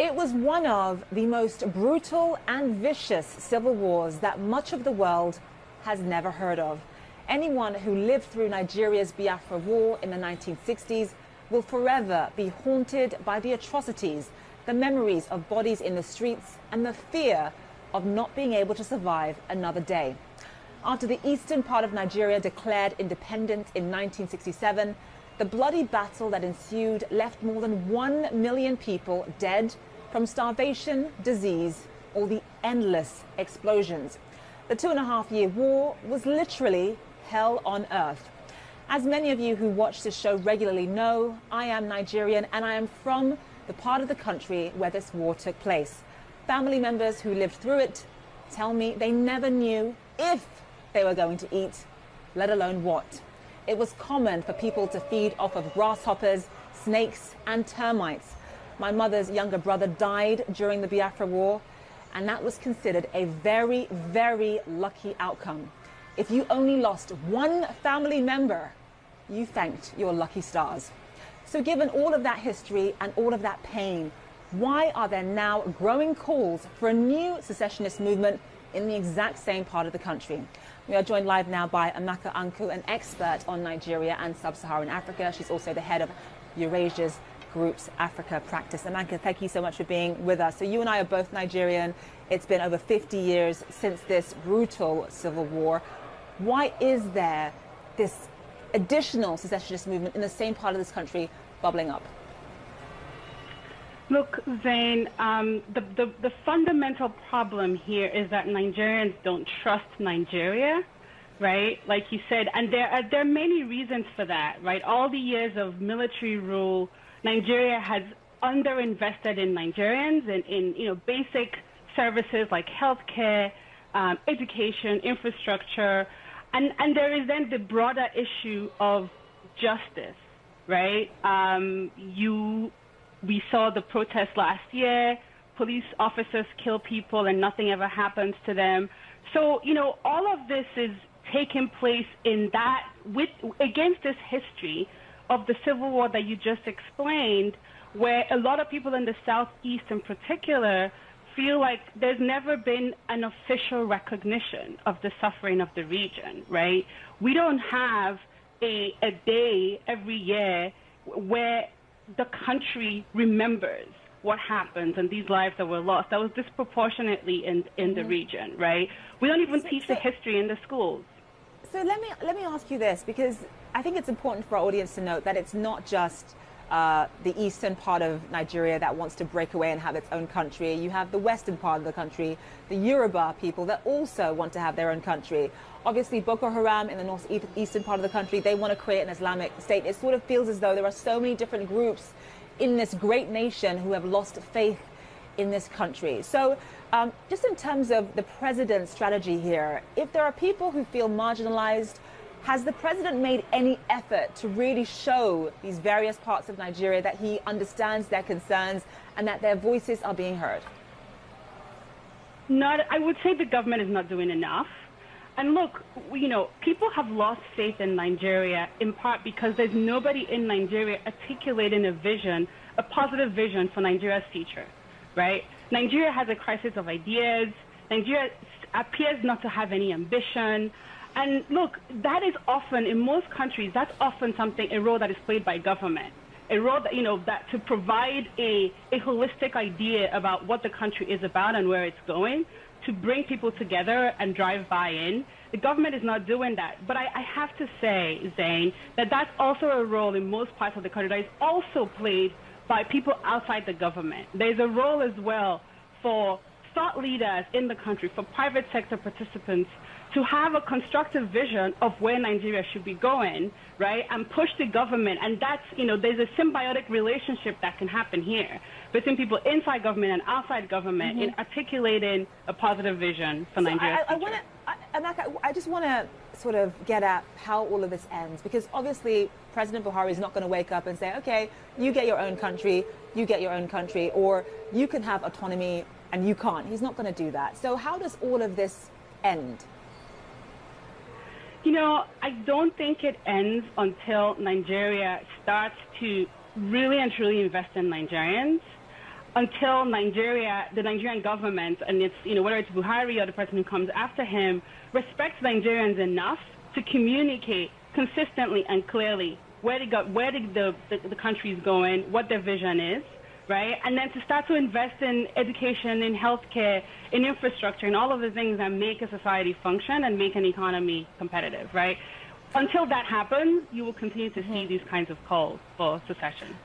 It was one of the most brutal and vicious civil wars that much of the world has never heard of. Anyone who lived through Nigeria's Biafra War in the 1960s will forever be haunted by the atrocities, the memories of bodies in the streets, and the fear of not being able to survive another day. After the eastern part of Nigeria declared independence in 1967, the bloody battle that ensued left more than 1 million people dead from starvation, disease, or the endless explosions. The 2.5-year war was literally hell on earth. As many of you who watch this show regularly know, I am Nigerian and I am from the part of the country where this war took place. Family members who lived through it tell me they never knew if they were going to eat, let alone what. It was common for people to feed off of grasshoppers, snakes, and termites. My mother's younger brother died during the Biafra War, and that was considered a very, very lucky outcome. If you only lost one family member, you thanked your lucky stars. So given all of that history and all of that pain, why are there now growing calls for a new secessionist movement in the exact same part of the country? We are joined live now by Amaka Anku, an expert on Nigeria and sub-Saharan Africa. She's also the head of Eurasia's Group's Africa practice. Amaka, thank you so much for being with us. So you and I are both Nigerian. It's been over 50 years since this brutal civil war. Why is there this additional secessionist movement in the same part of this country bubbling up? Look, Zain, the fundamental problem here is that Nigerians don't trust Nigeria, right? Like you said, and there are many reasons for that, right? All the years of military rule, Nigeria has underinvested in Nigerians and in basic services like healthcare, education, infrastructure, and there is then the broader issue of justice, right? We saw the protests last year. Police officers kill people and nothing ever happens to them. So, all of this is taking place against this history of the civil war that you just explained, where a lot of people in the Southeast in particular feel like there's never been an official recognition of the suffering of the region, right? We don't have a day every year where the country remembers what happens and these lives that were lost. That was disproportionately in the region, right? We don't even teach the history in the schools. So let me ask you this, because I think it's important for our audience to note that it's not just the eastern part of Nigeria that wants to break away and have its own country. You have the western part of the country, the Yoruba people that also want to have their own country. Obviously, Boko Haram in the northeastern part of the country, they want to create an Islamic state. It sort of feels as though there are so many different groups in this great nation who have lost faith in this country. So just in terms of the president's strategy here, if there are people who feel marginalized, has the president made any effort to really show these various parts of Nigeria that he understands their concerns and that their voices are being heard? I would say the government is not doing enough. And look, people have lost faith in Nigeria in part because there's nobody in Nigeria articulating a positive vision for Nigeria's future, right? Nigeria has a crisis of ideas. Nigeria appears not to have any ambition. And look, that is often, in most countries, that's often a role that is played by government. A role that, that to provide a holistic idea about what the country is about and where it's going, to bring people together and drive buy-in. The government is not doing that. But I have to say, Zain, that that's also a role in most parts of the country that is also played by people outside the government. There's a role as well for thought leaders in the country, for private sector participants, to have a constructive vision of where Nigeria should be going, right, and push the government. And that's, there's a symbiotic relationship that can happen here between people inside government and outside government in articulating a positive vision for Nigeria. I just want to sort of get at how all of this ends, because obviously President Buhari is not going to wake up and say, okay, you get your own country, you get your own country, or you can have autonomy and you can't. He's not going to do that. So how does all of this end? I don't think it ends until Nigeria starts to really and truly invest in Nigerians. until the Nigerian government, and it's, whether it's Buhari or the person who comes after him, respects Nigerians enough to communicate consistently and clearly where the country is going, what their vision is, right? And then to start to invest in education, in healthcare, in infrastructure, and all of the things that make a society function and make an economy competitive, right? Until that happens, you will continue to see these kinds of calls for secession.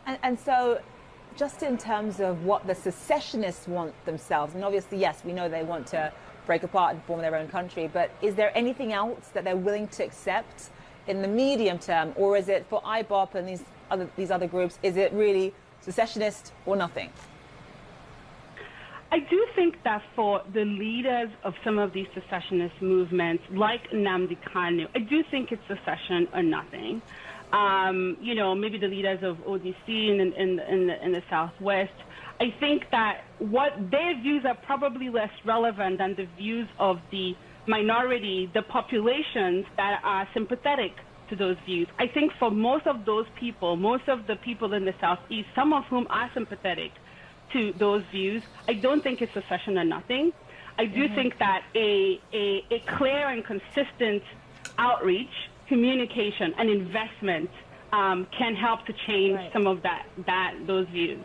And so, just in terms of what the secessionists want themselves, and obviously, yes, we know they want to break apart and form their own country, but is there anything else that they're willing to accept in the medium term, or is it for IBOP and these other groups, is it really secessionist or nothing? I do think that for the leaders of some of these secessionist movements, like Nnamdi Kanu, I do think it's secession or nothing. Maybe the leaders of ODC in the Southwest, I think that what their views are probably less relevant than the views of the minority, the populations that are sympathetic to those views. I think for most of those people, most of the people in the Southeast, some of whom are sympathetic to those views, I don't think it's secession or nothing. I do think that a clear and consistent outreach, communication, and investment can help to change some of those views.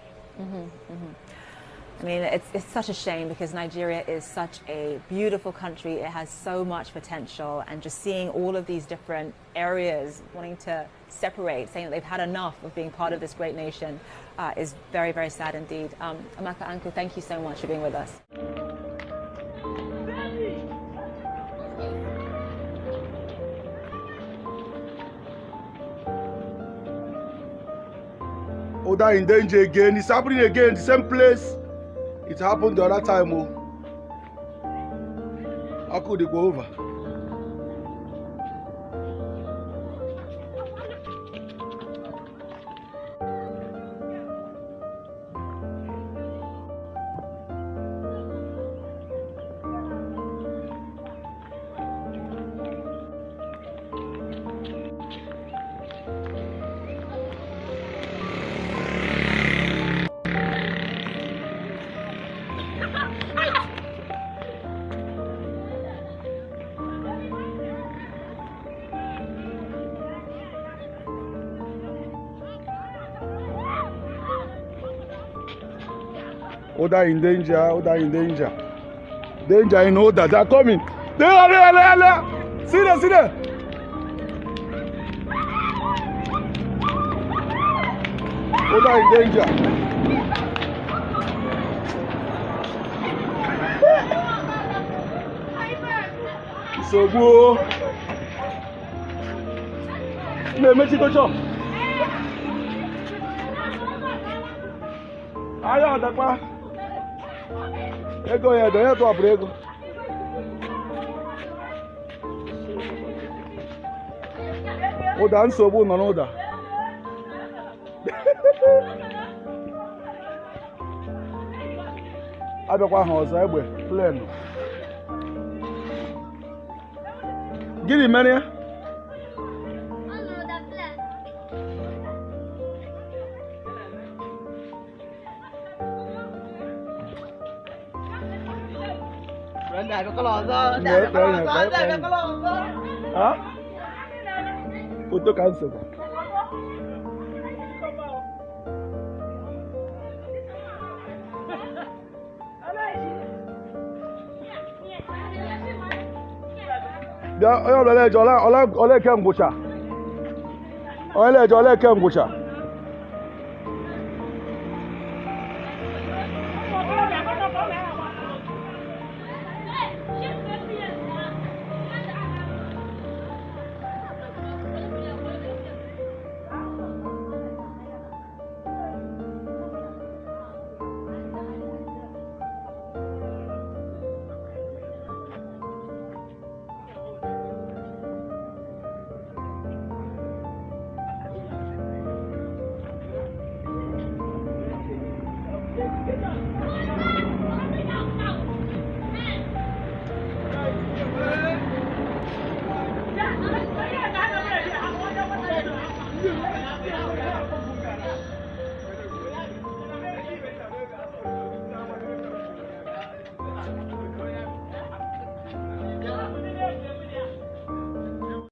I mean, it's such a shame because Nigeria is such a beautiful country. It has so much potential, and just seeing all of these different areas wanting to separate, saying that they've had enough of being part of this great nation is very, very sad indeed. Amaka Anku, thank you so much for being with us. Oda in danger again. It's happening again, the same place. It happened the other time. How could it go over? Oda in danger, Oda in danger. Danger in Oda, they're coming. There. See there. Oda in danger. So go. Mexico chop. Ayo, dakwa. Ego ya, do to abrego. Oda nsogbu nọ n'ụda. Abịakwa ha ọzọ egbe plenu. Gịnị mere ya? Foto cancel. Ya, ole kemgbucha. Ole kemgbucha.